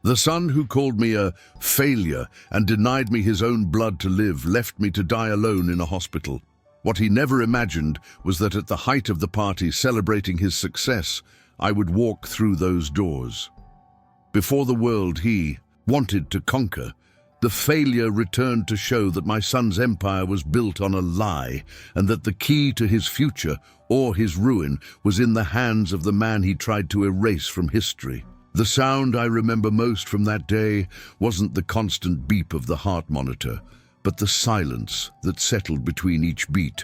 The son who called me a failure and denied me his own blood to live left me to die alone in a hospital. What he never imagined was that at the height of the party celebrating his success, I would walk through those doors. Before the world he wanted to conquer, the failure returned to show that my son's empire was built on a lie and that the key to his future or his ruin was in the hands of the man he tried to erase from history. The sound I remember most from that day wasn't the constant beep of the heart monitor, but the silence that settled between each beat.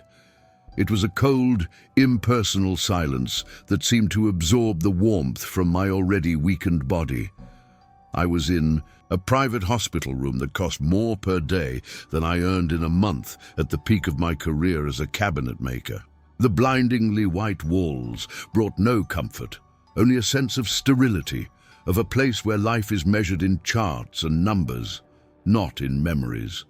It was a cold, impersonal silence that seemed to absorb the warmth from my already weakened body. I was in a private hospital room that cost more per day than I earned in a month at the peak of my career as a cabinet maker. The blindingly white walls brought no comfort, only a sense of sterility, of a place where life is measured in charts and numbers, not in memories.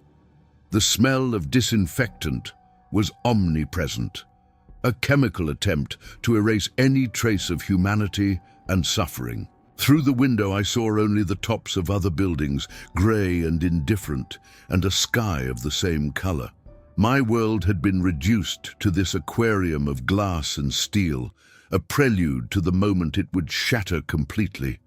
The smell of disinfectant was omnipresent, a chemical attempt to erase any trace of humanity and suffering. Through the window I saw only the tops of other buildings, grey and indifferent, and a sky of the same color. My world had been reduced to this aquarium of glass and steel, a prelude to the moment it would shatter completely.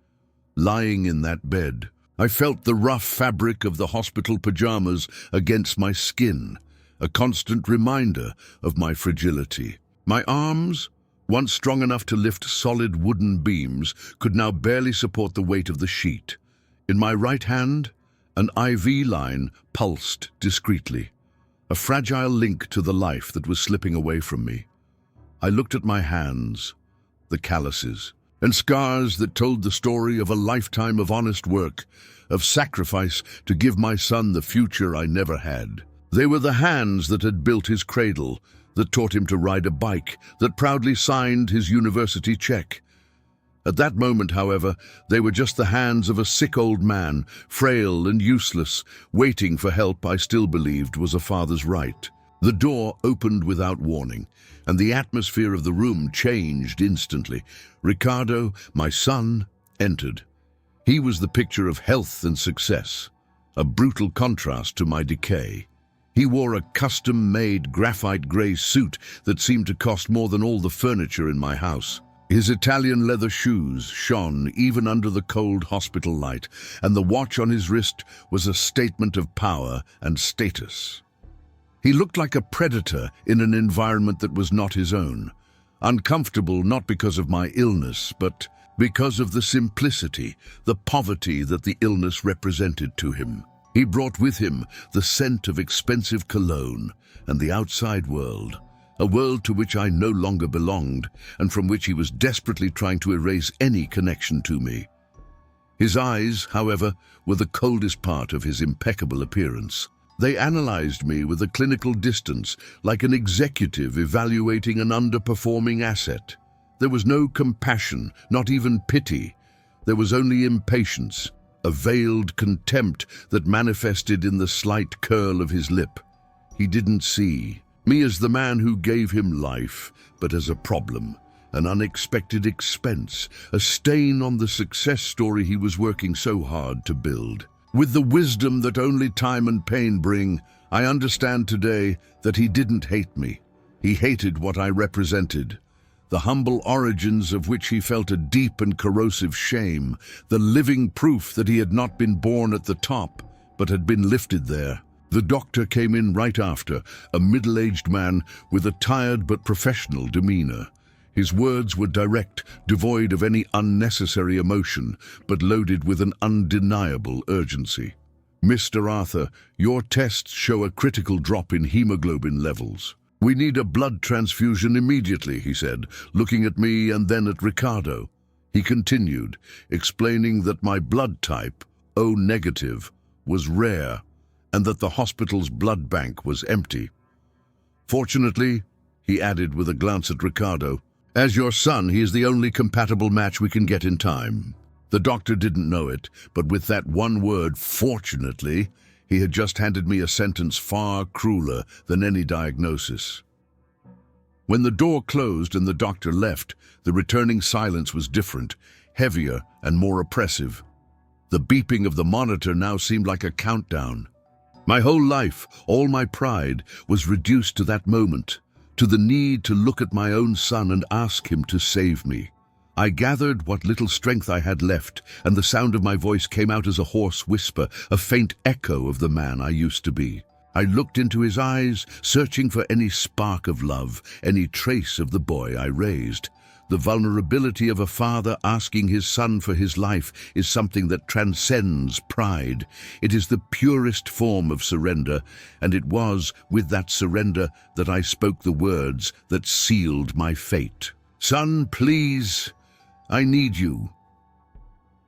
Lying in that bed, I felt the rough fabric of the hospital pajamas against my skin, a constant reminder of my fragility. My arms, once strong enough to lift solid wooden beams, could now barely support the weight of the sheet. In my right hand, an IV line pulsed discreetly, a fragile link to the life that was slipping away from me. I looked at my hands, the calluses, and scars that told the story of a lifetime of honest work, of sacrifice to give my son the future I never had. They were the hands that had built his cradle, that taught him to ride a bike, that proudly signed his university check. At that moment, however, they were just the hands of a sick old man, frail and useless, waiting for help I still believed was a father's right. The door opened without warning, and the atmosphere of the room changed instantly. Ricardo, my son, entered. He was the picture of health and success, a brutal contrast to my decay. He wore a custom-made graphite grey suit that seemed to cost more than all the furniture in my house. His Italian leather shoes shone even under the cold hospital light, and the watch on his wrist was a statement of power and status. He looked like a predator in an environment that was not his own, uncomfortable not because of my illness, but because of the simplicity, the poverty that the illness represented to him. He brought with him the scent of expensive cologne and the outside world, a world to which I no longer belonged and from which he was desperately trying to erase any connection to me. His eyes, however, were the coldest part of his impeccable appearance. They analyzed me with a clinical distance, like an executive evaluating an underperforming asset. There was no compassion, not even pity. There was only impatience, a veiled contempt that manifested in the slight curl of his lip. He didn't see me as the man who gave him life, but as a problem, an unexpected expense, a stain on the success story he was working so hard to build. With the wisdom that only time and pain bring, I understand today that he didn't hate me. He hated what I represented, the humble origins of which he felt a deep and corrosive shame, the living proof that he had not been born at the top, but had been lifted there. The doctor came in right after, a middle-aged man with a tired but professional demeanor. His words were direct, devoid of any unnecessary emotion, but loaded with an undeniable urgency. "Mr. Arthur, your tests show a critical drop in hemoglobin levels. We need a blood transfusion immediately," he said, looking at me and then at Ricardo. He continued, explaining that my blood type, O negative, was rare, and that the hospital's blood bank was empty. "Fortunately," he added with a glance at Ricardo, "as your son, he is the only compatible match we can get in time." The doctor didn't know it, but with that one word, "fortunately," he had just handed me a sentence far crueler than any diagnosis. When the door closed and the doctor left, the returning silence was different, heavier and more oppressive. The beeping of the monitor now seemed like a countdown. My whole life, all my pride, was reduced to that moment, to the need to look at my own son and ask him to save me. I gathered what little strength I had left, and the sound of my voice came out as a hoarse whisper, a faint echo of the man I used to be. I looked into his eyes, searching for any spark of love, any trace of the boy I raised. The vulnerability of a father asking his son for his life is something that transcends pride. It is the purest form of surrender, and it was with that surrender that I spoke the words that sealed my fate. "Son, please, I need you."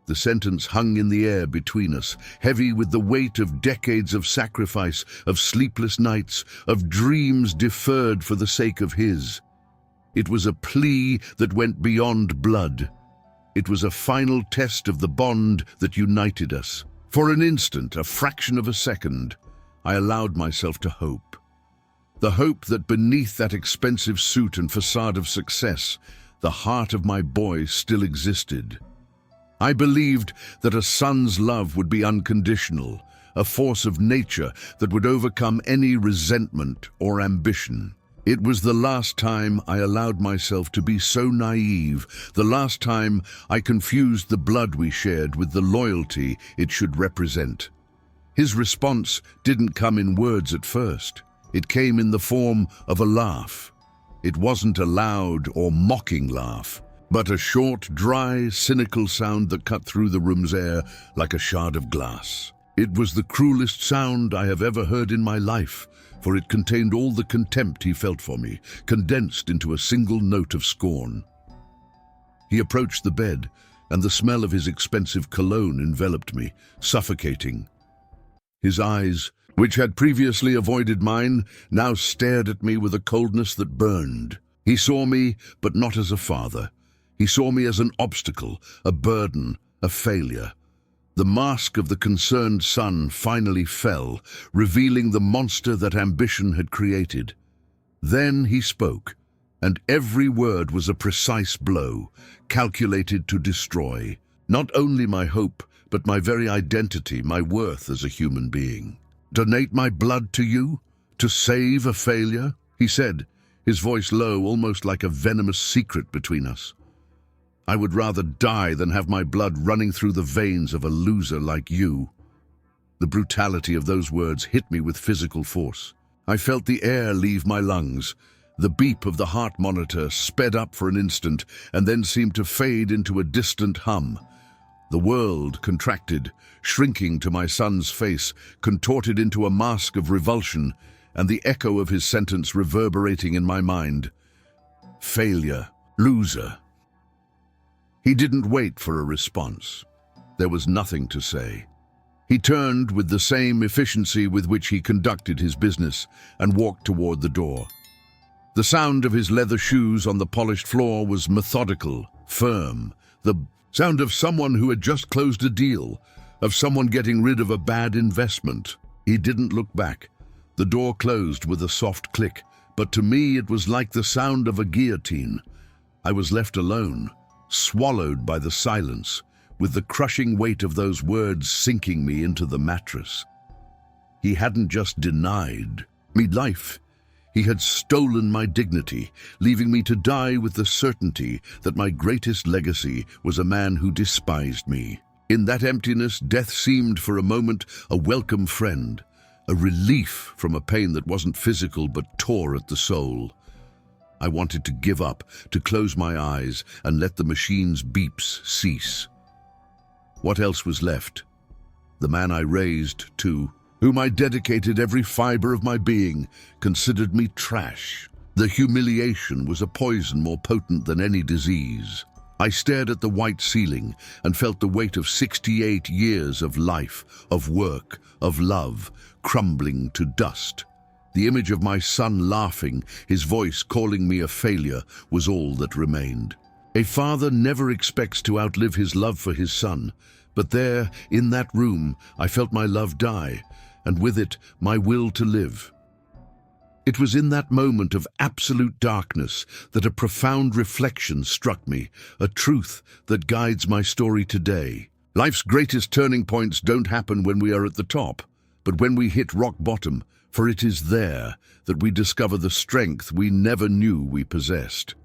The sentence hung in the air between us, heavy with the weight of decades of sacrifice, of sleepless nights, of dreams deferred for the sake of his. It was a plea that went beyond blood. It was a final test of the bond that united us. For an instant, a fraction of a second, I allowed myself to hope. The hope that beneath that expensive suit and facade of success, the heart of my boy still existed. I believed that a son's love would be unconditional, a force of nature that would overcome any resentment or ambition. It was the last time I allowed myself to be so naive, the last time I confused the blood we shared with the loyalty it should represent. His response didn't come in words at first. It came in the form of a laugh. It wasn't a loud or mocking laugh, but a short, dry, cynical sound that cut through the room's air like a shard of glass. It was the cruelest sound I have ever heard in my life, for it contained all the contempt he felt for me, condensed into a single note of scorn. He approached the bed, and the smell of his expensive cologne enveloped me, suffocating. His eyes, which had previously avoided mine, now stared at me with a coldness that burned. He saw me, but not as a father. He saw me as an obstacle, a burden, a failure. The mask of the concerned son finally fell, revealing the monster that ambition had created. Then he spoke, and every word was a precise blow, calculated to destroy not only my hope, but my very identity, my worth as a human being. "Donate my blood to you? To save a failure?" he said, his voice low, almost like a venomous secret between us. "I would rather die than have my blood running through the veins of a loser like you." The brutality of those words hit me with physical force. I felt the air leave my lungs. The beep of the heart monitor sped up for an instant and then seemed to fade into a distant hum. The world contracted, shrinking to my son's face, contorted into a mask of revulsion, and the echo of his sentence reverberating in my mind. Failure, loser. He didn't wait for a response. There was nothing to say. He turned with the same efficiency with which he conducted his business and walked toward the door. The sound of his leather shoes on the polished floor was methodical, firm, the sound of someone who had just closed a deal, of someone getting rid of a bad investment. He didn't look back. The door closed with a soft click, but to me it was like the sound of a guillotine. I was left alone, swallowed by the silence, with the crushing weight of those words sinking me into the mattress. He hadn't just denied me life. He had stolen my dignity, leaving me to die with the certainty that my greatest legacy was a man who despised me. In that emptiness, death seemed for a moment a welcome friend, a relief from a pain that wasn't physical but tore at the soul. I wanted to give up, to close my eyes and let the machine's beeps cease. What else was left? The man I raised, too, whom I dedicated every fiber of my being, considered me trash. The humiliation was a poison more potent than any disease. I stared at the white ceiling and felt the weight of 68 years of life, of work, of love, crumbling to dust. The image of my son laughing, his voice calling me a failure, was all that remained. A father never expects to outlive his love for his son, but there, in that room, I felt my love die, and with it, my will to live. It was in that moment of absolute darkness that a profound reflection struck me, a truth that guides my story today. Life's greatest turning points don't happen when we are at the top, but when we hit rock bottom, for it is there that we discover the strength we never knew we possessed.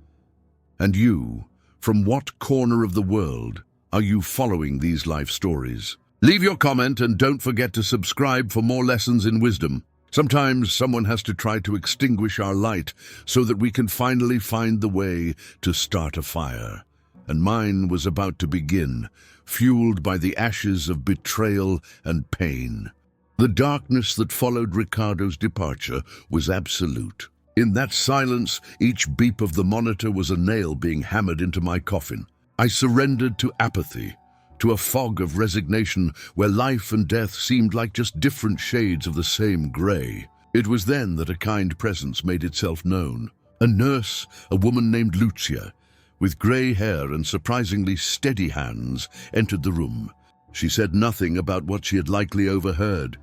And you, from what corner of the world are you following these life stories? Leave your comment and don't forget to subscribe for more lessons in wisdom. Sometimes someone has to try to extinguish our light so that we can finally find the way to start a fire. And mine was about to begin, fueled by the ashes of betrayal and pain. The darkness that followed Ricardo's departure was absolute. In that silence, each beep of the monitor was a nail being hammered into my coffin. I surrendered to apathy, to a fog of resignation where life and death seemed like just different shades of the same grey. It was then that a kind presence made itself known. A nurse, a woman named Lucia, with grey hair and surprisingly steady hands, entered the room. She said nothing about what she had likely overheard.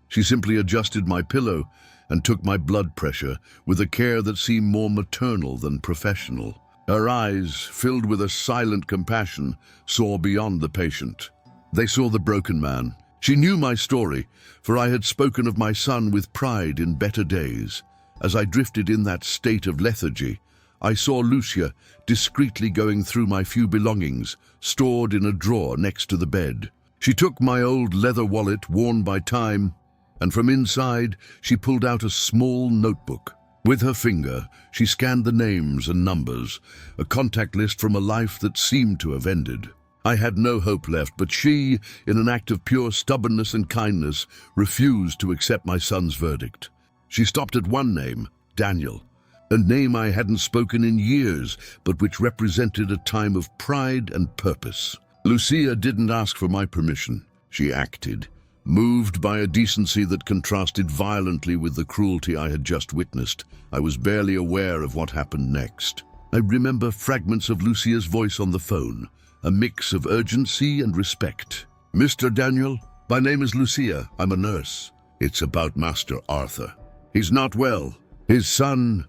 She simply adjusted my pillow and took my blood pressure with a care that seemed more maternal than professional. Her eyes, filled with a silent compassion, saw beyond the patient. They saw the broken man. She knew my story, for I had spoken of my son with pride in better days. As I drifted in that state of lethargy, I saw Lucia discreetly going through my few belongings, stored in a drawer next to the bed. She took my old leather wallet, worn by time, and from inside she pulled out a small notebook. With her finger, she scanned the names and numbers, a contact list from a life that seemed to have ended. I had no hope left, but she, in an act of pure stubbornness and kindness, refused to accept my son's verdict. She stopped at one name, Daniel, a name I hadn't spoken in years, but which represented a time of pride and purpose. Lucia didn't ask for my permission. She acted, moved by a decency that contrasted violently with the cruelty I had just witnessed. I was barely aware of what happened next. I remember fragments of Lucia's voice on the phone, a mix of urgency and respect. "Mr. Daniel, my name is Lucia. I'm a nurse. It's about Master Arthur. He's not well. His son..."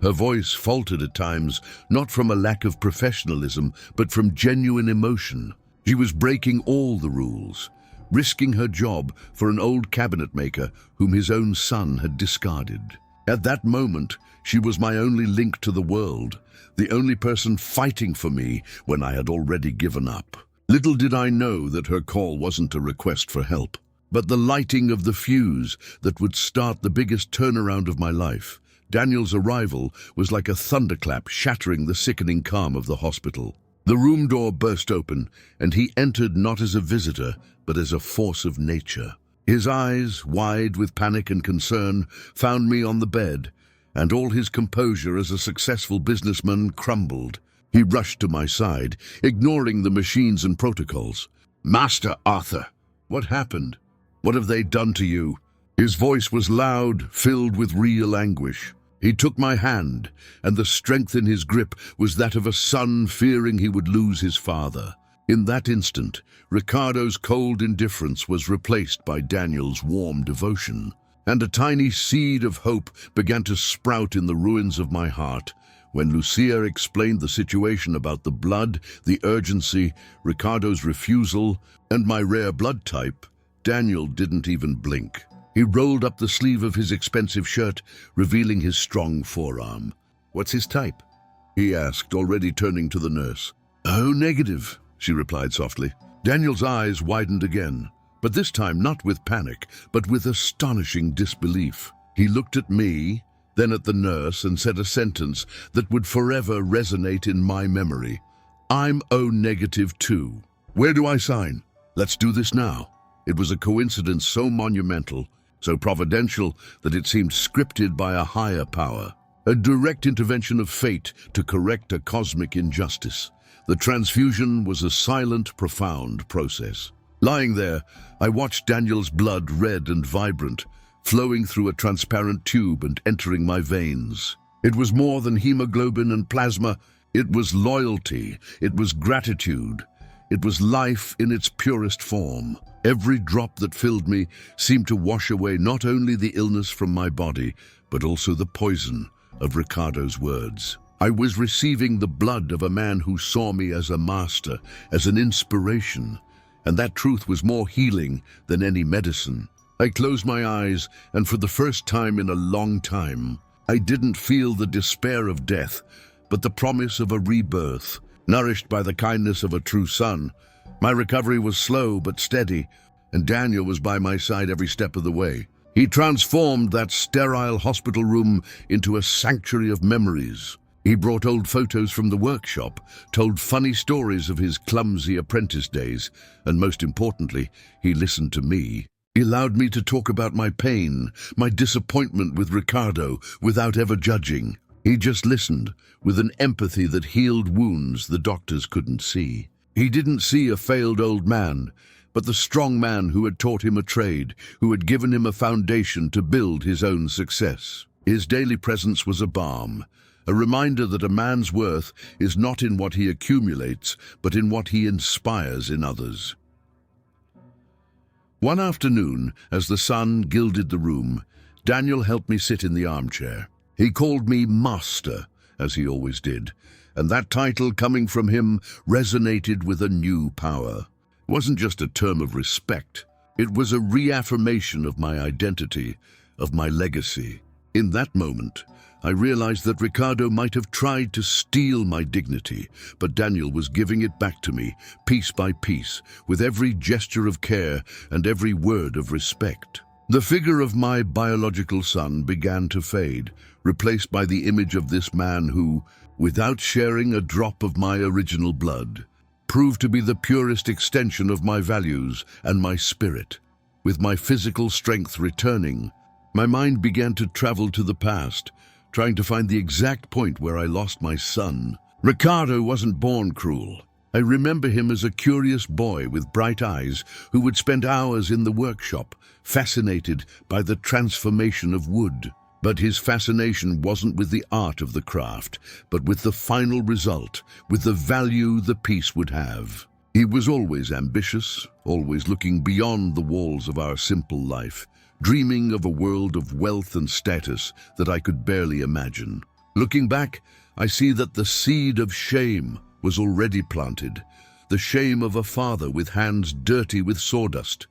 Her voice faltered at times, not from a lack of professionalism, but from genuine emotion. She was breaking all the rules, risking her job for an old cabinet maker whom his own son had discarded. At that moment, she was my only link to the world, the only person fighting for me when I had already given up. Little did I know that her call wasn't a request for help, but the lighting of the fuse that would start the biggest turnaround of my life. Daniel's arrival was like a thunderclap shattering the sickening calm of the hospital. The room door burst open, and he entered not as a visitor, but as a force of nature. His eyes, wide with panic and concern, found me on the bed, and all his composure as a successful businessman crumbled. He rushed to my side, ignoring the machines and protocols. "Master Arthur, what happened? What have they done to you?" His voice was loud, filled with real anguish. He took my hand, and the strength in his grip was that of a son fearing he would lose his father. In that instant, Ricardo's cold indifference was replaced by Daniel's warm devotion, and a tiny seed of hope began to sprout in the ruins of my heart. When Lucia explained the situation about the blood, the urgency, Ricardo's refusal, and my rare blood type, Daniel didn't even blink. He rolled up the sleeve of his expensive shirt, revealing his strong forearm. "What's his type?" he asked, already turning to the nurse. "Oh, negative," she replied softly. Daniel's eyes widened again, but this time not with panic, but with astonishing disbelief. He looked at me, then at the nurse, and said a sentence that would forever resonate in my memory. "I'm O negative too. Where do I sign? Let's do this now." It was a coincidence so monumental, so providential, that it seemed scripted by a higher power. A direct intervention of fate to correct a cosmic injustice. The transfusion was a silent, profound process. Lying there, I watched Daniel's blood, red and vibrant, flowing through a transparent tube and entering my veins. It was more than hemoglobin and plasma. It was loyalty. It was gratitude. It was life in its purest form. Every drop that filled me seemed to wash away not only the illness from my body, but also the poison of Ricardo's words. I was receiving the blood of a man who saw me as a master, as an inspiration, and that truth was more healing than any medicine. I closed my eyes, and for the first time in a long time, I didn't feel the despair of death, but the promise of a rebirth, nourished by the kindness of a true son. My recovery was slow but steady, and Daniel was by my side every step of the way. He transformed that sterile hospital room into a sanctuary of memories. He brought old photos from the workshop, told funny stories of his clumsy apprentice days, and most importantly, he listened to me. He allowed me to talk about my pain, my disappointment with Ricardo, without ever judging. He just listened, with an empathy that healed wounds the doctors couldn't see. He didn't see a failed old man, but the strong man who had taught him a trade, who had given him a foundation to build his own success. His daily presence was a balm, a reminder that a man's worth is not in what he accumulates, but in what he inspires in others. One afternoon, as the sun gilded the room, Daniel helped me sit in the armchair. He called me Master, as he always did, and that title coming from him resonated with a new power. It wasn't just a term of respect. It was a reaffirmation of my identity, of my legacy. In that moment, I realized that Ricardo might have tried to steal my dignity, but Daniel was giving it back to me, piece by piece, with every gesture of care and every word of respect. The figure of my biological son began to fade, replaced by the image of this man who, without sharing a drop of my original blood, proved to be the purest extension of my values and my spirit. With my physical strength returning, my mind began to travel to the past, trying to find the exact point where I lost my son. Ricardo wasn't born cruel. I remember him as a curious boy with bright eyes who would spend hours in the workshop, fascinated by the transformation of wood. But his fascination wasn't with the art of the craft, but with the final result, with the value the piece would have. He was always ambitious, always looking beyond the walls of our simple life, dreaming of a world of wealth and status that I could barely imagine. Looking back, I see that the seed of shame was already planted, the shame of a father with hands dirty with sawdust.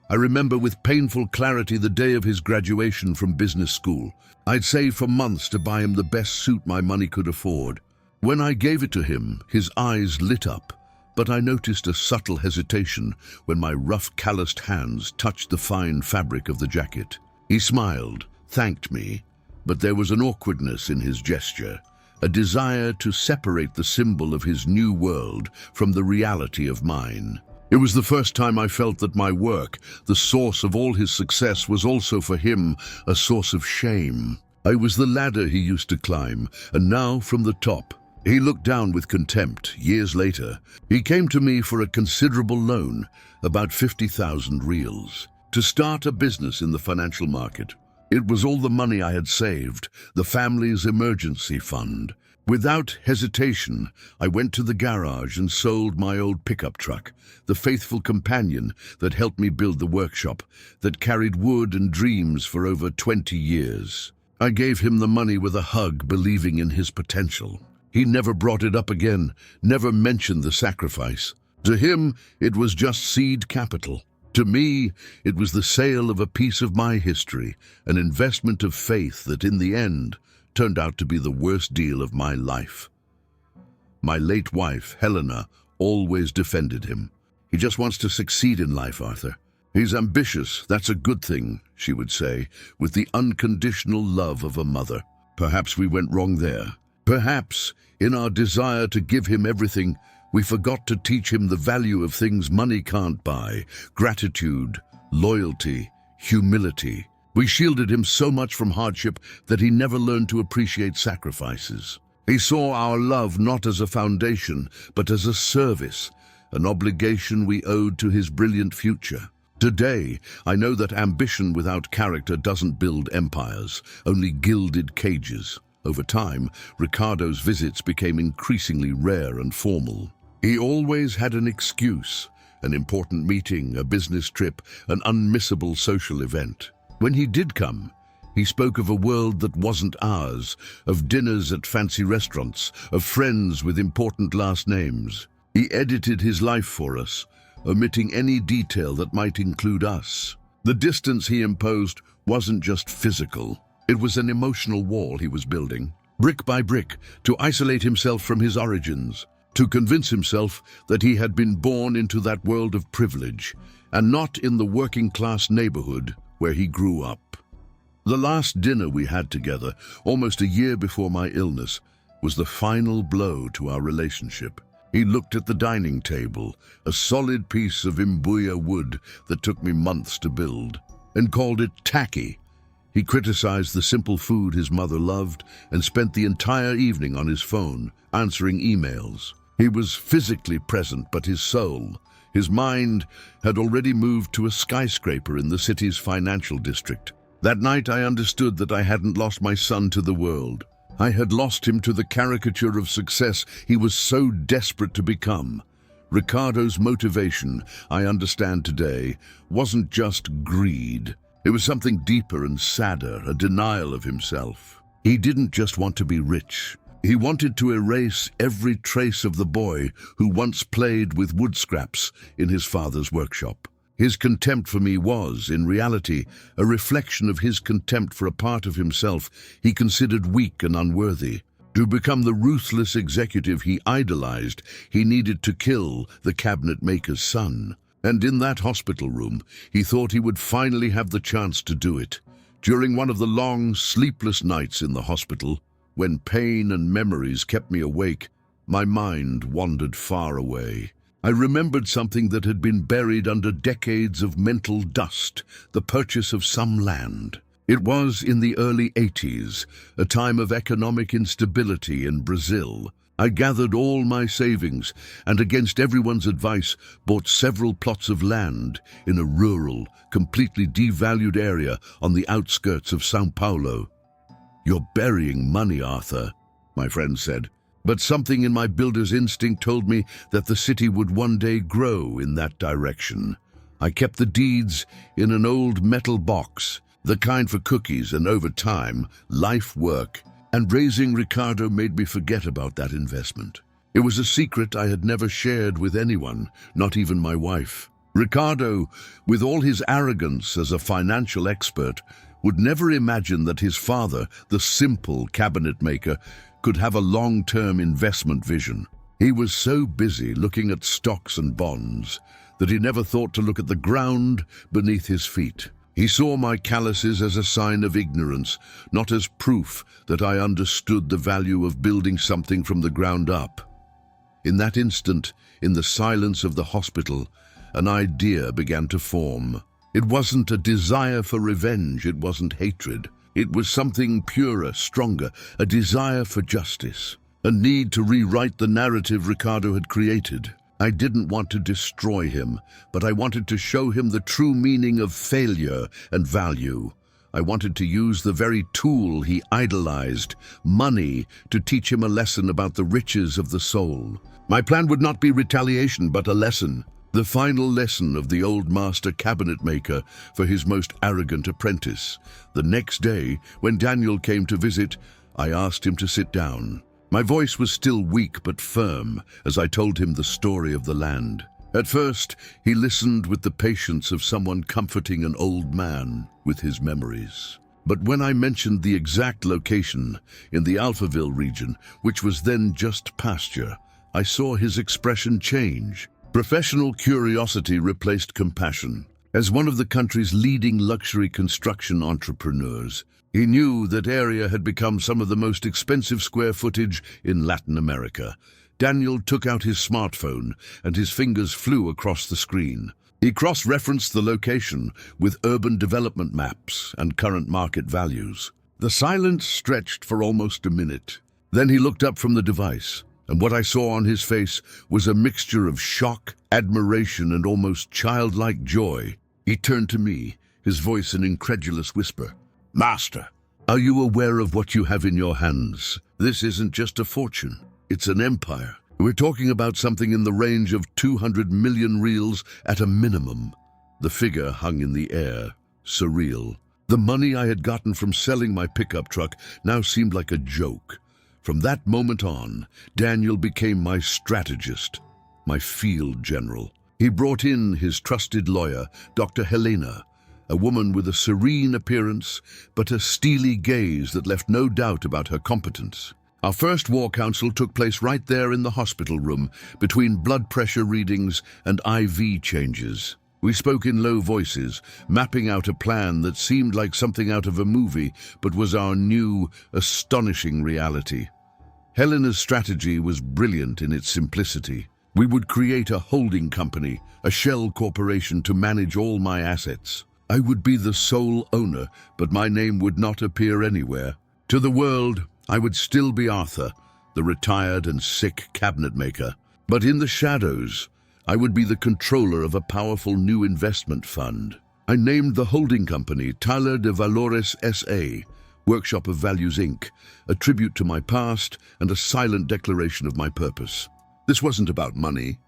I remember with painful clarity the day of his graduation from business school. I'd saved for months to buy him the best suit my money could afford. When I gave it to him, his eyes lit up, but I noticed a subtle hesitation when my rough, calloused hands touched the fine fabric of the jacket. He smiled, thanked me, but there was an awkwardness in his gesture, a desire to separate the symbol of his new world from the reality of mine. It was the first time I felt that my work, the source of all his success, was also for him a source of shame. I was the ladder he used to climb, and now from the top, he looked down with contempt. Years later, he came to me for a considerable loan, about 50,000 reals, to start a business in the financial market. It was all the money I had saved, the family's emergency fund. Without hesitation, I went to the garage and sold my old pickup truck, the faithful companion that helped me build the workshop, that carried wood and dreams for over 20 years. I gave him the money with a hug, believing in his potential. He never brought it up again, never mentioned the sacrifice. To him, it was just seed capital. To me, it was the sale of a piece of my history, an investment of faith that in the end turned out to be the worst deal of my life. My late wife, Helena, always defended him. He just wants to succeed in life, Arthur. He's ambitious, that's a good thing, she would say, with the unconditional love of a mother. Perhaps we went wrong there. Perhaps, in our desire to give him everything, we forgot to teach him the value of things money can't buy: gratitude, loyalty, humility. We shielded him so much from hardship that he never learned to appreciate sacrifices. He saw our love not as a foundation, but as a service, an obligation we owed to his brilliant future. Today, I know that ambition without character doesn't build empires, only gilded cages. Over time, Ricardo's visits became increasingly rare and formal. He always had an excuse, an important meeting, a business trip, an unmissable social event. When he did come, he spoke of a world that wasn't ours, of dinners at fancy restaurants, of friends with important last names. He edited his life for us, omitting any detail that might include us. The distance he imposed wasn't just physical. It was an emotional wall he was building, brick by brick, to isolate himself from his origins, to convince himself that he had been born into that world of privilege, and not in the working-class neighborhood where he grew up. The last dinner we had together, almost a year before my illness, was the final blow to our relationship. He looked at the dining table, a solid piece of Imbuya wood that took me months to build, and called it tacky. He criticized the simple food his mother loved and spent the entire evening on his phone, answering emails. He was physically present, but his soul, his mind, had already moved to a skyscraper in the city's financial district. That night I understood that I hadn't lost my son to the world. I had lost him to the caricature of success he was so desperate to become. Ricardo's motivation, I understand today, wasn't just greed. It was something deeper and sadder, a denial of himself. He didn't just want to be rich. He wanted to erase every trace of the boy who once played with wood scraps in his father's workshop. His contempt for me was, in reality, a reflection of his contempt for a part of himself he considered weak and unworthy. To become the ruthless executive he idolized, he needed to kill the cabinet maker's son. And in that hospital room, he thought he would finally have the chance to do it. During one of the long, sleepless nights in the hospital, when pain and memories kept me awake, my mind wandered far away. I remembered something that had been buried under decades of mental dust, the purchase of some land. It was in the early 80s, a time of economic instability in Brazil. I gathered all my savings and, against everyone's advice, bought several plots of land in a rural, completely devalued area on the outskirts of São Paulo. "You're burying money, Arthur," my friend said. But something in my builder's instinct told me that the city would one day grow in that direction. I kept the deeds in an old metal box, the kind for cookies, and over time, life work, and raising Ricardo made me forget about that investment. It was a secret I had never shared with anyone, not even my wife. Ricardo, with all his arrogance as a financial expert, would never imagine that his father, the simple cabinet maker, could have a long-term investment vision. He was so busy looking at stocks and bonds that he never thought to look at the ground beneath his feet. He saw my calluses as a sign of ignorance, not as proof that I understood the value of building something from the ground up. In that instant, in the silence of the hospital, an idea began to form. It wasn't a desire for revenge, it wasn't hatred. It was something purer, stronger, a desire for justice, a need to rewrite the narrative Ricardo had created. I didn't want to destroy him, but I wanted to show him the true meaning of failure and value. I wanted to use the very tool he idolized, money, to teach him a lesson about the riches of the soul. My plan would not be retaliation, but a lesson. The final lesson of the old master cabinet maker for his most arrogant apprentice. The next day, when Daniel came to visit, I asked him to sit down. My voice was still weak but firm as I told him the story of the land. At first, he listened with the patience of someone comforting an old man with his memories. But when I mentioned the exact location, in the Alphaville region, which was then just pasture, I saw his expression change. Professional curiosity replaced compassion. As one of the country's leading luxury construction entrepreneurs, he knew that area had become some of the most expensive square footage in Latin America. Daniel took out his smartphone, and his fingers flew across the screen. He cross-referenced the location with urban development maps and current market values. The silence stretched for almost a minute. Then he looked up from the device, and what I saw on his face was a mixture of shock, admiration, and almost childlike joy. He turned to me, his voice an incredulous whisper. "Master, are you aware of what you have in your hands? This isn't just a fortune, it's an empire. We're talking about something in the range of 200 million reals at a minimum." The figure hung in the air, surreal. The money I had gotten from selling my pickup truck now seemed like a joke. From that moment on, Daniel became my strategist, my field general. He brought in his trusted lawyer, Dr. Helena, a woman with a serene appearance, but a steely gaze that left no doubt about her competence. Our first war council took place right there in the hospital room, between blood pressure readings and IV changes. We spoke in low voices, mapping out a plan that seemed like something out of a movie, but was our new, astonishing reality. Helena's strategy was brilliant in its simplicity. We would create a holding company, a shell corporation to manage all my assets. I would be the sole owner, but my name would not appear anywhere. To the world, I would still be Arthur, the retired and sick cabinet maker. But in the shadows, I would be the controller of a powerful new investment fund. I named the holding company Tyler de Valores S.A., Workshop of Values Inc., a tribute to my past and a silent declaration of my purpose. This wasn't about money.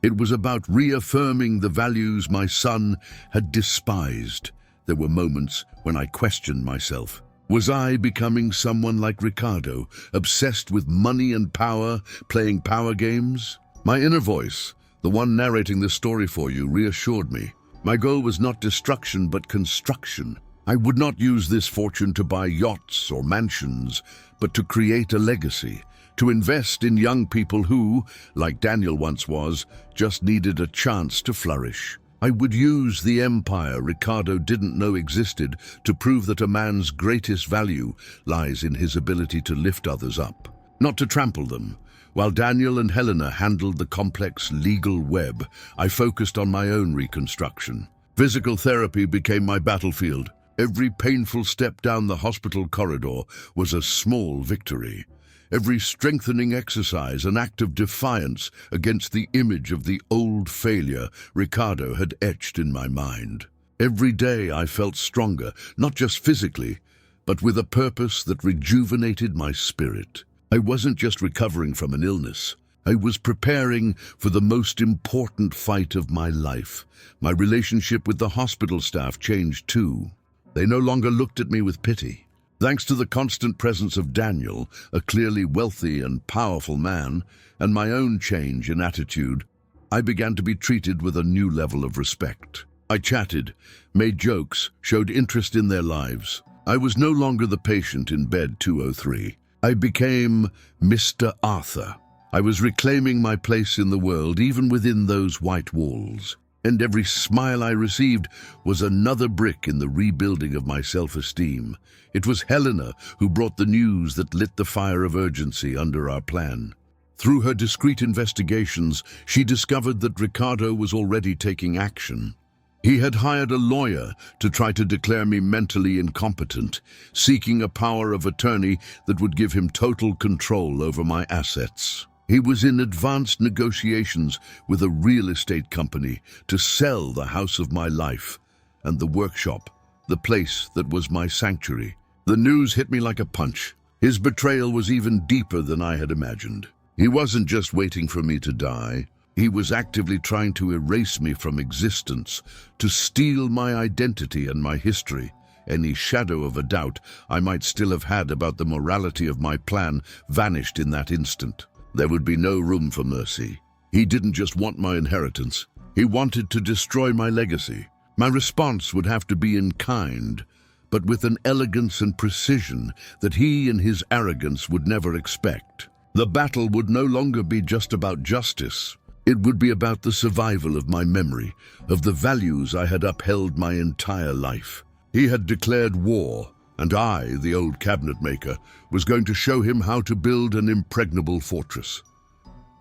It was about reaffirming the values my son had despised. There were moments when I questioned myself. Was I becoming someone like Ricardo, obsessed with money and power, playing power games? My inner voice, the one narrating this story for you, reassured me. My goal was not destruction, but construction. I would not use this fortune to buy yachts or mansions, but to create a legacy, to invest in young people who, like Daniel once was, just needed a chance to flourish. I would use the empire Ricardo didn't know existed to prove that a man's greatest value lies in his ability to lift others up, not to trample them. While Daniel and Helena handled the complex legal web, I focused on my own reconstruction. Physical therapy became my battlefield. Every painful step down the hospital corridor was a small victory. Every strengthening exercise an act of defiance against the image of the old failure Ricardo had etched in my mind. Every day I felt stronger, not just physically, but with a purpose that rejuvenated my spirit. I wasn't just recovering from an illness. I was preparing for the most important fight of my life. My relationship with the hospital staff changed too. They no longer looked at me with pity. Thanks to the constant presence of Daniel, a clearly wealthy and powerful man, and my own change in attitude, I began to be treated with a new level of respect. I chatted, made jokes, showed interest in their lives. I was no longer the patient in bed 203. I became Mr. Arthur. I was reclaiming my place in the world, even within those white walls. And every smile I received was another brick in the rebuilding of my self-esteem. It was Helena who brought the news that lit the fire of urgency under our plan. Through her discreet investigations, she discovered that Ricardo was already taking action. He had hired a lawyer to try to declare me mentally incompetent, seeking a power of attorney that would give him total control over my assets. He was in advanced negotiations with a real estate company to sell the house of my life and the workshop, the place that was my sanctuary. The news hit me like a punch. His betrayal was even deeper than I had imagined. He wasn't just waiting for me to die. He was actively trying to erase me from existence, to steal my identity and my history. Any shadow of a doubt I might still have had about the morality of my plan vanished in that instant. There would be no room for mercy. He didn't just want my inheritance. He wanted to destroy my legacy. My response would have to be in kind, but with an elegance and precision that he in his arrogance would never expect. The battle would no longer be just about justice. It would be about the survival of my memory, of the values I had upheld my entire life. He had declared war, and I, the old cabinet maker, was going to show him how to build an impregnable fortress.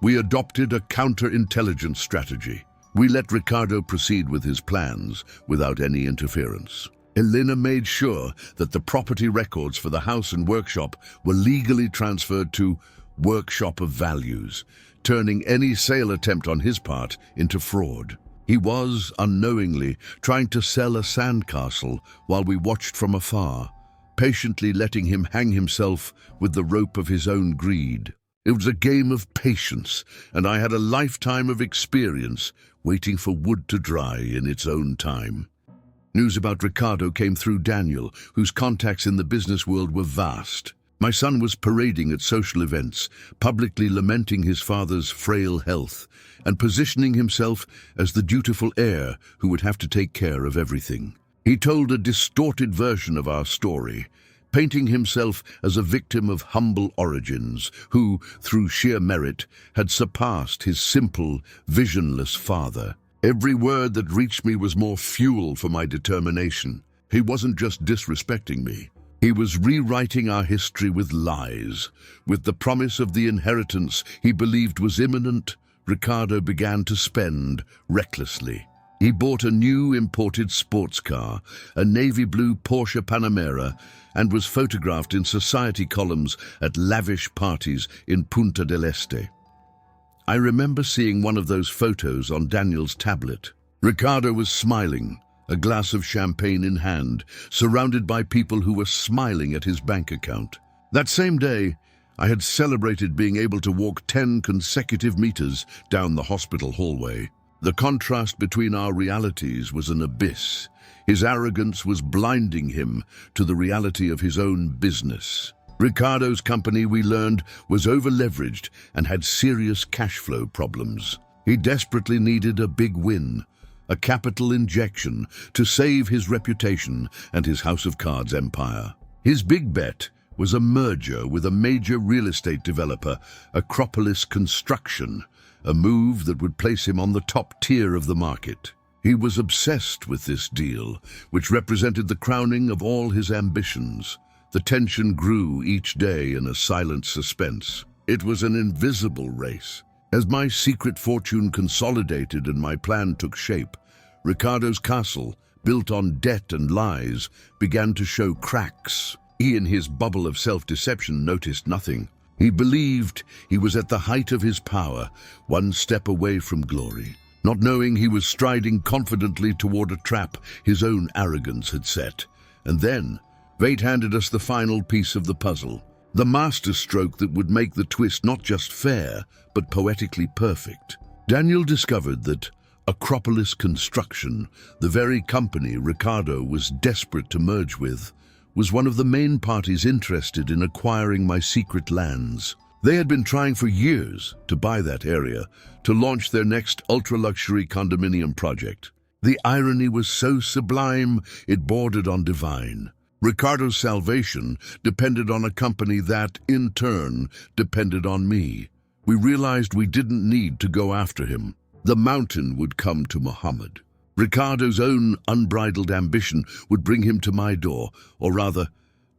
We adopted a counterintelligence strategy. We let Ricardo proceed with his plans without any interference. Helena made sure that the property records for the house and workshop were legally transferred to Workshop of Values, turning any sale attempt on his part into fraud. He was, unknowingly, trying to sell a sandcastle while we watched from afar, patiently letting him hang himself with the rope of his own greed. It was a game of patience, and I had a lifetime of experience waiting for wood to dry in its own time. News about Ricardo came through Daniel, whose contacts in the business world were vast. My son was parading at social events, publicly lamenting his father's frail health, and positioning himself as the dutiful heir who would have to take care of everything. He told a distorted version of our story, painting himself as a victim of humble origins who, through sheer merit, had surpassed his simple, visionless father. Every word that reached me was more fuel for my determination. He wasn't just disrespecting me. He was rewriting our history with lies. With the promise of the inheritance he believed was imminent, Ricardo began to spend recklessly. He bought a new imported sports car, a navy blue Porsche Panamera, and was photographed in society columns at lavish parties in Punta del Este. I remember seeing one of those photos on Daniel's tablet. Ricardo was smiling, a glass of champagne in hand, surrounded by people who were smiling at his bank account. That same day, I had celebrated being able to walk 10 consecutive meters down the hospital hallway. The contrast between our realities was an abyss. His arrogance was blinding him to the reality of his own business. Ricardo's company, we learned, was over-leveraged and had serious cash flow problems. He desperately needed a big win, a capital injection to save his reputation and his House of Cards empire. His big bet was a merger with a major real estate developer, Acropolis Construction, a move that would place him on the top tier of the market. He was obsessed with this deal, which represented the crowning of all his ambitions. The tension grew each day in a silent suspense. It was an invisible race. As my secret fortune consolidated and my plan took shape, Ricardo's castle, built on debt and lies, began to show cracks. He, in his bubble of self-deception, noticed nothing. He believed he was at the height of his power, one step away from glory, not knowing he was striding confidently toward a trap his own arrogance had set. And then, fate handed us the final piece of the puzzle, the masterstroke that would make the twist not just fair, but poetically perfect. Daniel discovered that Acropolis Construction, the very company Ricardo was desperate to merge with, was one of the main parties interested in acquiring my secret lands. They had been trying for years to buy that area, to launch their next ultra-luxury condominium project. The irony was so sublime, it bordered on divine. Ricardo's salvation depended on a company that, in turn, depended on me. We realized we didn't need to go after him. The mountain would come to Muhammad. Ricardo's own unbridled ambition would bring him to my door, or rather,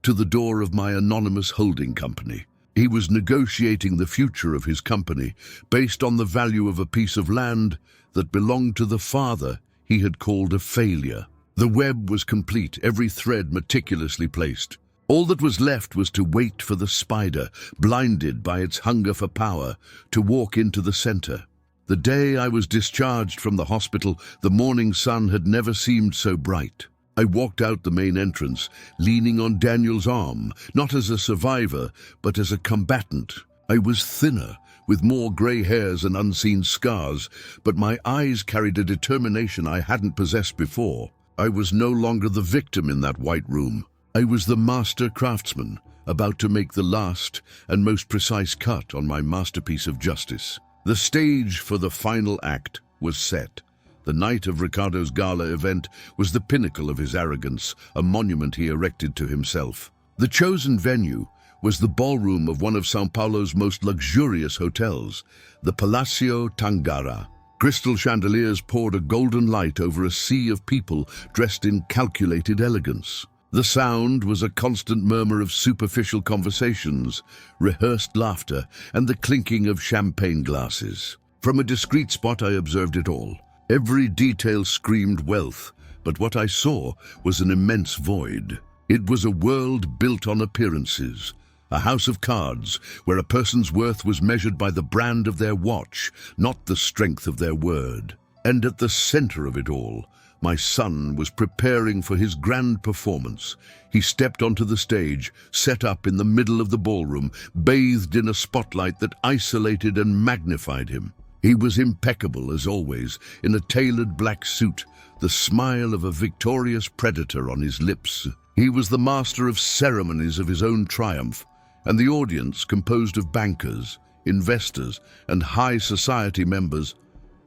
to the door of my anonymous holding company. He was negotiating the future of his company based on the value of a piece of land that belonged to the father he had called a failure. The web was complete, every thread meticulously placed. All that was left was to wait for the spider, blinded by its hunger for power, to walk into the center. The day I was discharged from the hospital, the morning sun had never seemed so bright. I walked out the main entrance, leaning on Daniel's arm, not as a survivor, but as a combatant. I was thinner, with more gray hairs and unseen scars, but my eyes carried a determination I hadn't possessed before. I was no longer the victim in that white room. I was the master craftsman, about to make the last and most precise cut on my masterpiece of justice. The stage for the final act was set. The night of Ricardo's gala event was the pinnacle of his arrogance, a monument he erected to himself. The chosen venue was the ballroom of one of São Paulo's most luxurious hotels, the Palacio Tangara. Crystal chandeliers poured a golden light over a sea of people dressed in calculated elegance. The sound was a constant murmur of superficial conversations, rehearsed laughter, and the clinking of champagne glasses. From a discreet spot I observed it all. Every detail screamed wealth, but what I saw was an immense void. It was a world built on appearances, a house of cards where a person's worth was measured by the brand of their watch, not the strength of their word. And at the center of it all, my son was preparing for his grand performance. He stepped onto the stage, set up in the middle of the ballroom, bathed in a spotlight that isolated and magnified him. He was impeccable, as always, in a tailored black suit, the smile of a victorious predator on his lips. He was the master of ceremonies of his own triumph, and the audience, composed of bankers, investors, and high society members,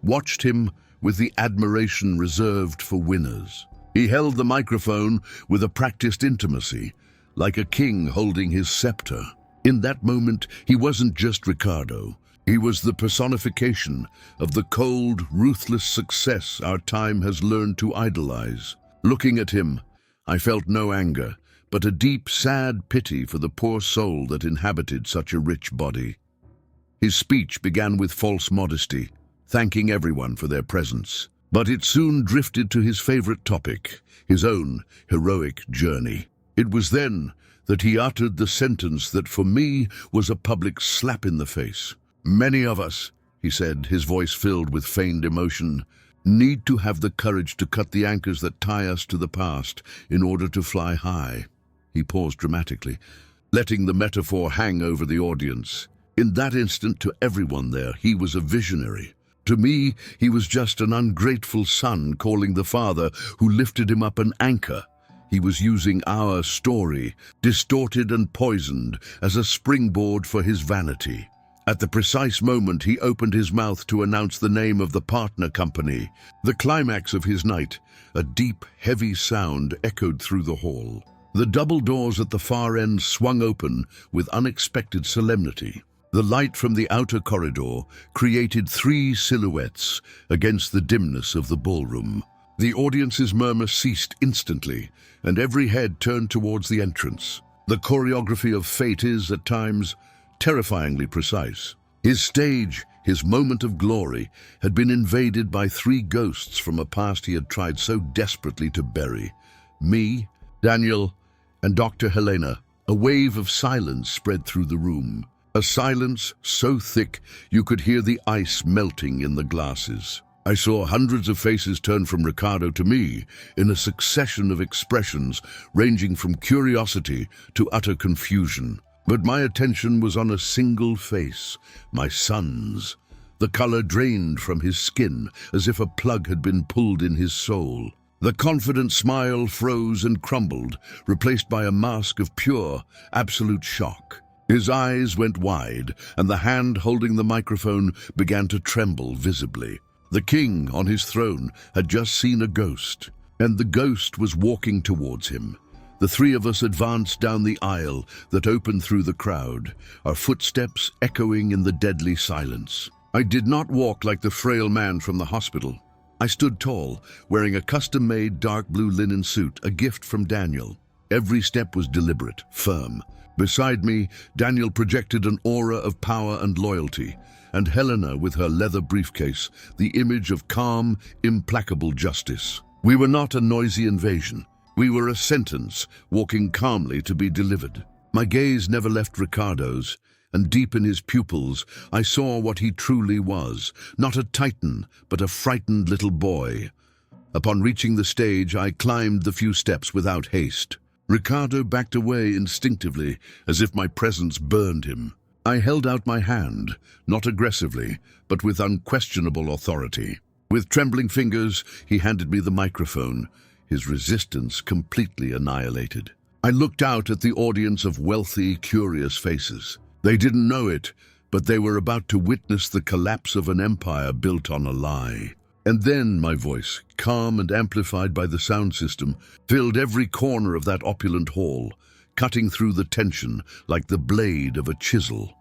watched him with the admiration reserved for winners. He held the microphone with a practiced intimacy, like a king holding his scepter. In that moment, he wasn't just Ricardo. He was the personification of the cold, ruthless success our time has learned to idolize. Looking at him, I felt no anger, but a deep, sad pity for the poor soul that inhabited such a rich body. His speech began with false modesty, thanking everyone for their presence. But it soon drifted to his favorite topic, his own heroic journey. It was then that he uttered the sentence that for me was a public slap in the face. "Many of us," he said, his voice filled with feigned emotion, "need to have the courage to cut the anchors that tie us to the past in order to fly high." He paused dramatically, letting the metaphor hang over the audience. In that instant, to everyone there, he was a visionary. To me, he was just an ungrateful son calling the father who lifted him up an anchor. He was using our story, distorted and poisoned, as a springboard for his vanity. At the precise moment he opened his mouth to announce the name of the partner company, the climax of his night, a deep, heavy sound echoed through the hall. The double doors at the far end swung open with unexpected solemnity. The light from the outer corridor created three silhouettes against the dimness of the ballroom. The audience's murmur ceased instantly, and every head turned towards the entrance. The choreography of fate is, at times, terrifyingly precise. His stage, his moment of glory, had been invaded by three ghosts from a past he had tried so desperately to bury. Me, Daniel, and Dr. Helena. A wave of silence spread through the room. A silence so thick you could hear the ice melting in the glasses. I saw hundreds of faces turn from Ricardo to me in a succession of expressions ranging from curiosity to utter confusion. But my attention was on a single face, my son's. The color drained from his skin as if a plug had been pulled in his soul. The confident smile froze and crumbled, replaced by a mask of pure, absolute shock. His eyes went wide, and the hand holding the microphone began to tremble visibly. The king, on his throne, had just seen a ghost, and the ghost was walking towards him. The three of us advanced down the aisle that opened through the crowd, our footsteps echoing in the deadly silence. I did not walk like the frail man from the hospital. I stood tall, wearing a custom-made dark blue linen suit, a gift from Daniel. Every step was deliberate, firm. Beside me, Daniel projected an aura of power and loyalty, and Helena, with her leather briefcase, the image of calm, implacable justice. We were not a noisy invasion. We were a sentence, walking calmly to be delivered. My gaze never left Ricardo's, and deep in his pupils I saw what he truly was, not a titan, but a frightened little boy. Upon reaching the stage, I climbed the few steps without haste. Ricardo backed away instinctively, as if my presence burned him. I held out my hand, not aggressively, but with unquestionable authority. With trembling fingers, he handed me the microphone, his resistance completely annihilated. I looked out at the audience of wealthy, curious faces. They didn't know it, but they were about to witness the collapse of an empire built on a lie. And then my voice, calm and amplified by the sound system, filled every corner of that opulent hall, cutting through the tension like the blade of a chisel.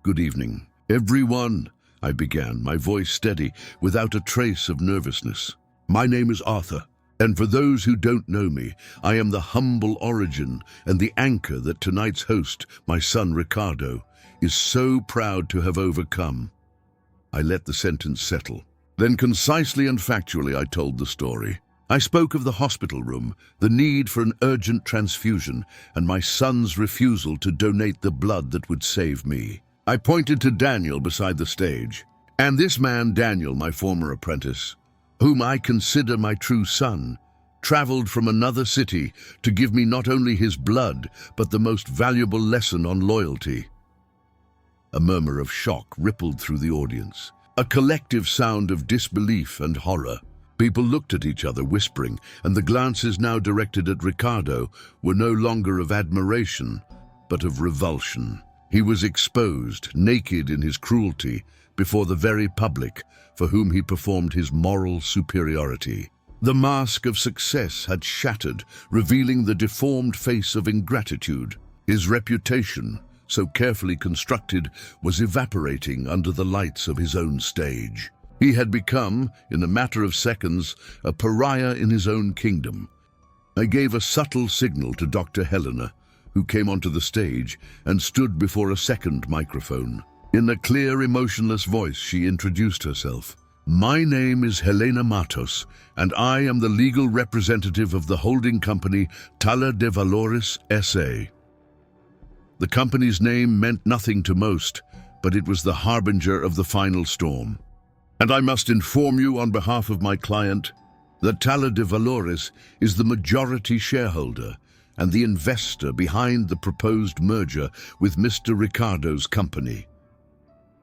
"Good evening, everyone," I began, my voice steady, without a trace of nervousness. "My name is Arthur, and for those who don't know me, I am the humble origin and the anchor that tonight's host, my son Ricardo, is so proud to have overcome." I let the sentence settle. Then concisely and factually I told the story. I spoke of the hospital room, the need for an urgent transfusion, and my son's refusal to donate the blood that would save me. I pointed to Daniel beside the stage. "And this man, Daniel, my former apprentice, whom I consider my true son, traveled from another city to give me not only his blood, but the most valuable lesson on loyalty." A murmur of shock rippled through the audience, a collective sound of disbelief and horror. People looked at each other, whispering, and the glances now directed at Ricardo were no longer of admiration, but of revulsion. He was exposed, naked in his cruelty, before the very public for whom he performed his moral superiority. The mask of success had shattered, revealing the deformed face of ingratitude. His reputation, so carefully constructed, was evaporating under the lights of his own stage. He had become, in a matter of seconds, a pariah in his own kingdom. I gave a subtle signal to Dr. Helena, who came onto the stage and stood before a second microphone. In a clear, emotionless voice, she introduced herself. "My name is Helena Matos, and I am the legal representative of the holding company Tala de Valores S.A. The company's name meant nothing to most, but it was the harbinger of the final storm. And I must inform you on behalf of my client that Tala de Valores is the majority shareholder and the investor behind the proposed merger with Mr. Ricardo's company.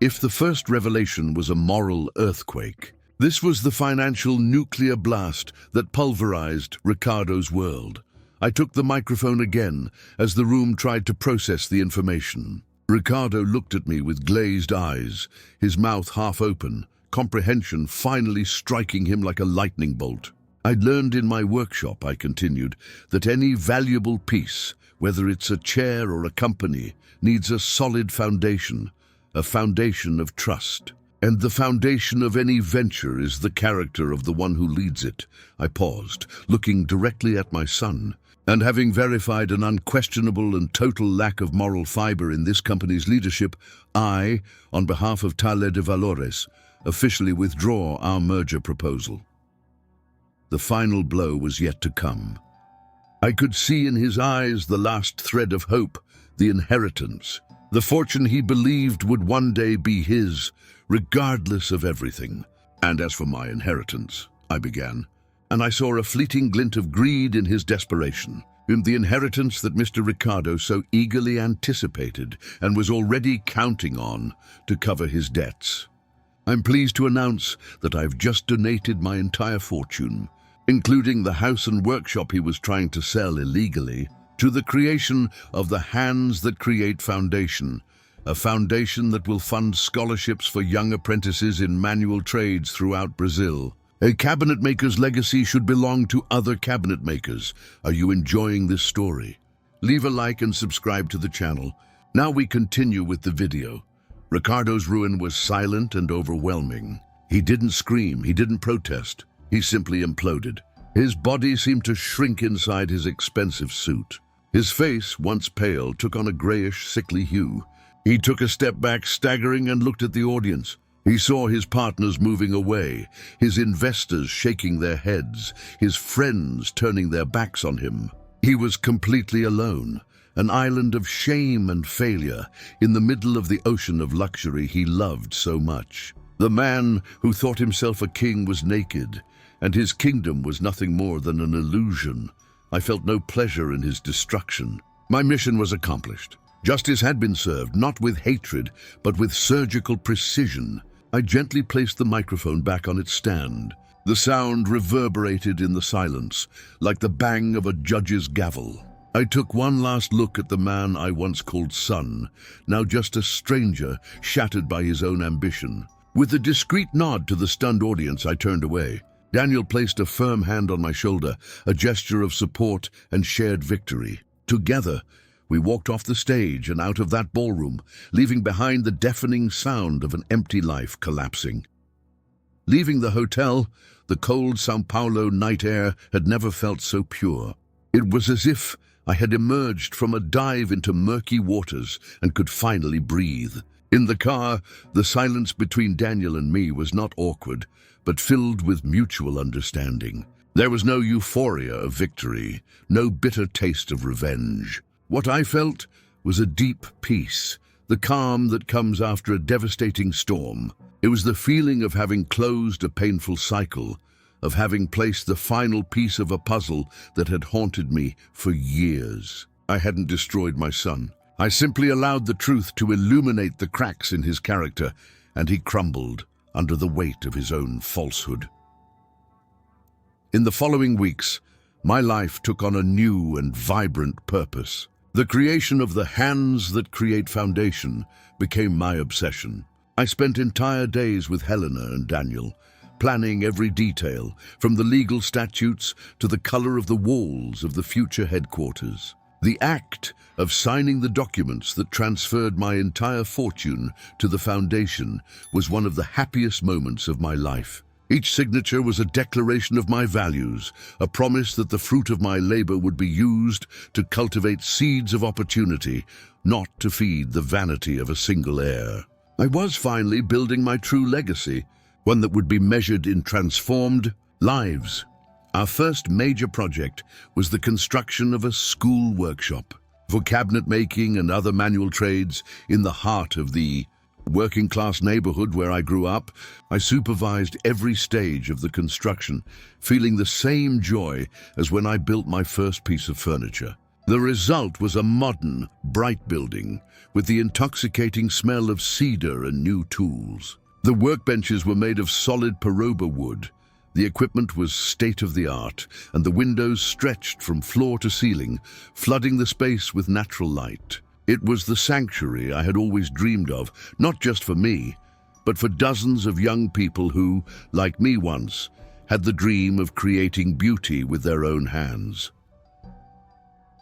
If the first revelation was a moral earthquake, this was the financial nuclear blast that pulverized Ricardo's world. I took the microphone again as the room tried to process the information. Ricardo looked at me with glazed eyes, his mouth half open, comprehension finally striking him like a lightning bolt. I'd learned in my workshop, I continued, that any valuable piece, whether it's a chair or a company, needs a solid foundation, a foundation of trust. And the foundation of any venture is the character of the one who leads it. I paused, looking directly at my son, and having verified an unquestionable and total lack of moral fiber in this company's leadership, I, on behalf of Tala de Valores, officially withdraw our merger proposal. The final blow was yet to come. I could see in his eyes the last thread of hope, the inheritance, the fortune he believed would one day be his, regardless of everything. "And as for my inheritance," I began, and I saw a fleeting glint of greed in his desperation. The inheritance that Mr. Ricardo so eagerly anticipated and was already counting on to cover his debts. "I'm pleased to announce that I've just donated my entire fortune, including the house and workshop he was trying to sell illegally, to the creation of the Hands That Create Foundation, a foundation that will fund scholarships for young apprentices in manual trades throughout Brazil. A cabinet maker's legacy should belong to other cabinet makers. Are you enjoying this story? Leave a like and subscribe to the channel. Now we continue with the video. Ricardo's ruin was silent and overwhelming. He didn't scream, he didn't protest. He simply imploded. His body seemed to shrink inside his expensive suit. His face, once pale, took on a grayish, sickly hue. He took a step back, staggering, and looked at the audience. He saw his partners moving away, his investors shaking their heads, his friends turning their backs on him. He was completely alone, an island of shame and failure, in the middle of the ocean of luxury he loved so much. The man who thought himself a king was naked, and his kingdom was nothing more than an illusion. I felt no pleasure in his destruction. My mission was accomplished. Justice had been served, not with hatred, but with surgical precision. I gently placed the microphone back on its stand. The sound reverberated in the silence, like the bang of a judge's gavel. I took one last look at the man I once called son, now just a stranger, shattered by his own ambition. With a discreet nod to the stunned audience, I turned away. Daniel placed a firm hand on my shoulder, a gesture of support and shared victory. Together, we walked off the stage and out of that ballroom, leaving behind the deafening sound of an empty life collapsing. Leaving the hotel, the cold São Paulo night air had never felt so pure. It was as if I had emerged from a dive into murky waters and could finally breathe. In the car, the silence between Daniel and me was not awkward, but filled with mutual understanding. There was no euphoria of victory, no bitter taste of revenge. What I felt was a deep peace, the calm that comes after a devastating storm. It was the feeling of having closed a painful cycle, of having placed the final piece of a puzzle that had haunted me for years. I hadn't destroyed my son. I simply allowed the truth to illuminate the cracks in his character, and he crumbled under the weight of his own falsehood. In the following weeks, my life took on a new and vibrant purpose. The creation of the hands that create foundation became my obsession. I spent entire days with Helena and Daniel, planning every detail, from the legal statutes to the color of the walls of the future headquarters. The act of signing the documents that transferred my entire fortune to the foundation was one of the happiest moments of my life. Each signature was a declaration of my values, a promise that the fruit of my labor would be used to cultivate seeds of opportunity, not to feed the vanity of a single heir. I was finally building my true legacy, one that would be measured in transformed lives. Our first major project was the construction of a school workshop for cabinet making and other manual trades in the heart of the working-class neighborhood where I grew up. I supervised every stage of the construction, feeling the same joy as when I built my first piece of furniture. The result was a modern, bright building with the intoxicating smell of cedar and new tools. The workbenches were made of solid Peroba wood. The equipment was state-of-the-art, and the windows stretched from floor to ceiling, flooding the space with natural light. It was the sanctuary I had always dreamed of, not just for me, but for dozens of young people who, like me once, had the dream of creating beauty with their own hands.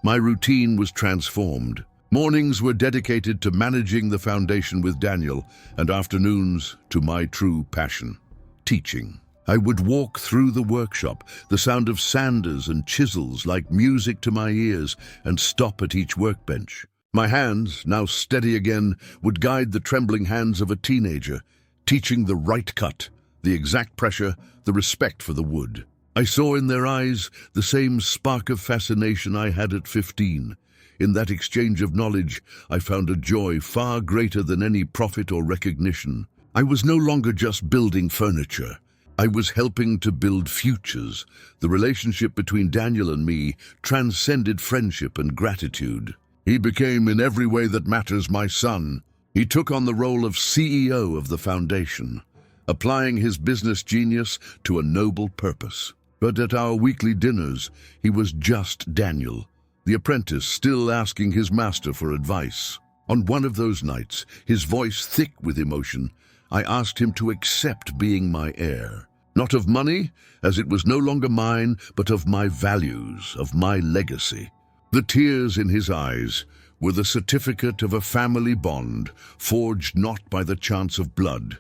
My routine was transformed. Mornings were dedicated to managing the foundation with Daniel, and afternoons to my true passion, teaching. I would walk through the workshop, the sound of sanders and chisels like music to my ears, and stop at each workbench. My hands, now steady again, would guide the trembling hands of a teenager, teaching the right cut, the exact pressure, the respect for the wood. I saw in their eyes the same spark of fascination I had at 15. In that exchange of knowledge, I found a joy far greater than any profit or recognition. I was no longer just building furniture. I was helping to build futures. The relationship between Daniel and me transcended friendship and gratitude. He became, in every way that matters, my son. He took on the role of CEO of the foundation, applying his business genius to a noble purpose. But at our weekly dinners, he was just Daniel, the apprentice still asking his master for advice. On one of those nights, his voice thick with emotion, I asked him to accept being my heir. Not of money, as it was no longer mine, but of my values, of my legacy. The tears in his eyes were the certificate of a family bond forged not by the chance of blood,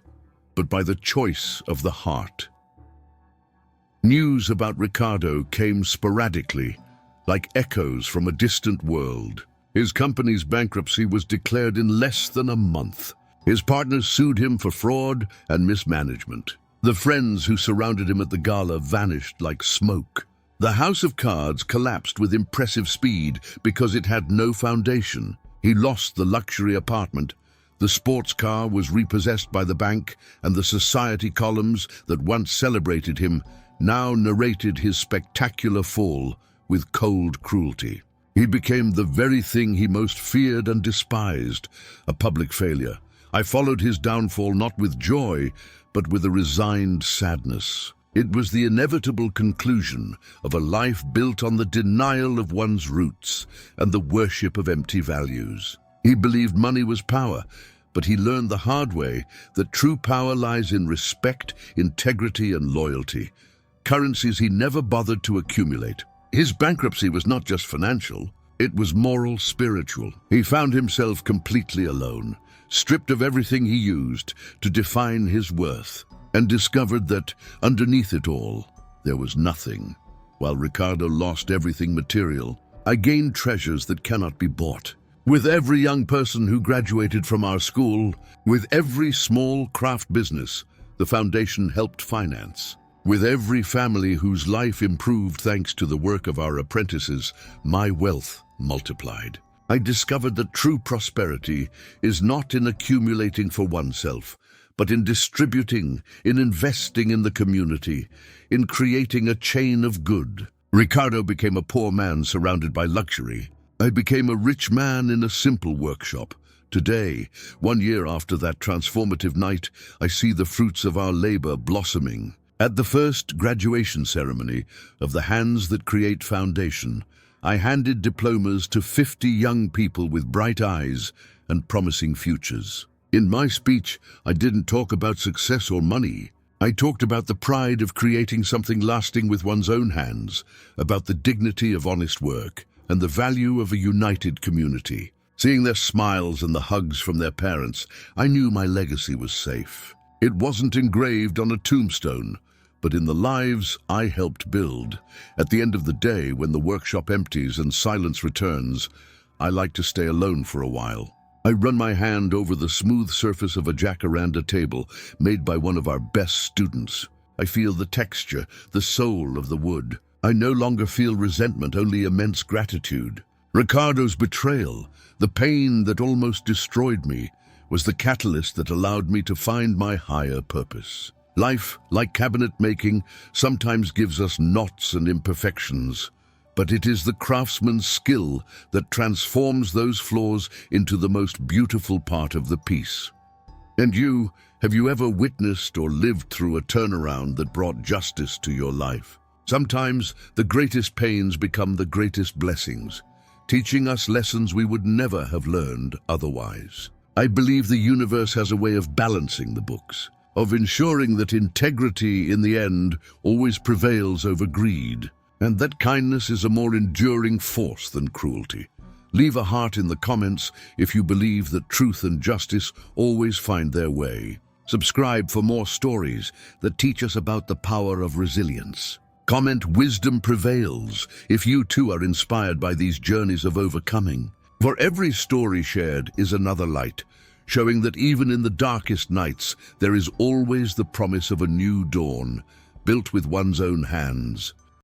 but by the choice of the heart. News about Ricardo came sporadically, like echoes from a distant world. His company's bankruptcy was declared in less than a month. His partners sued him for fraud and mismanagement. The friends who surrounded him at the gala vanished like smoke. The house of cards collapsed with impressive speed because it had no foundation. He lost the luxury apartment. The sports car was repossessed by the bank, and the society columns that once celebrated him now narrated his spectacular fall with cold cruelty. He became the very thing he most feared and despised, a public failure. I followed his downfall not with joy, but with a resigned sadness. It was the inevitable conclusion of a life built on the denial of one's roots and the worship of empty values. He believed money was power, but he learned the hard way that true power lies in respect, integrity, and loyalty, currencies he never bothered to accumulate. His bankruptcy was not just financial, it was moral, spiritual. He found himself completely alone, stripped of everything he used to define his worth, and discovered that, underneath it all, there was nothing. While Ricardo lost everything material, I gained treasures that cannot be bought. With every young person who graduated from our school, with every small craft business the foundation helped finance, with every family whose life improved thanks to the work of our apprentices, my wealth multiplied. I discovered that true prosperity is not in accumulating for oneself, but in distributing, in investing in the community, in creating a chain of good. Ricardo became a poor man surrounded by luxury. I became a rich man in a simple workshop. Today, 1 year after that transformative night, I see the fruits of our labor blossoming. At the first graduation ceremony of the Hands That Create Foundation, I handed diplomas to 50 young people with bright eyes and promising futures. In my speech, I didn't talk about success or money. I talked about the pride of creating something lasting with one's own hands, about the dignity of honest work, and the value of a united community. Seeing their smiles and the hugs from their parents, I knew my legacy was safe. It wasn't engraved on a tombstone, but in the lives I helped build. At the end of the day, when the workshop empties and silence returns, I like to stay alone for a while. I run my hand over the smooth surface of a jacaranda table made by one of our best students. I feel the texture, the soul of the wood. I no longer feel resentment, only immense gratitude. Ricardo's betrayal, the pain that almost destroyed me, was the catalyst that allowed me to find my higher purpose. Life, like cabinet making, sometimes gives us knots and imperfections, but it is the craftsman's skill that transforms those flaws into the most beautiful part of the piece. And you, have you ever witnessed or lived through a turnaround that brought justice to your life? Sometimes the greatest pains become the greatest blessings, teaching us lessons we would never have learned otherwise. I believe the universe has a way of balancing the books, of ensuring that integrity in the end always prevails over greed, and that kindness is a more enduring force than cruelty. Leave a heart in the comments if you believe that truth and justice always find their way. Subscribe for more stories that teach us about the power of resilience. Comment "Wisdom prevails" if you too are inspired by these journeys of overcoming. For every story shared is another light, showing that even in the darkest nights, there is always the promise of a new dawn, built with one's own hands.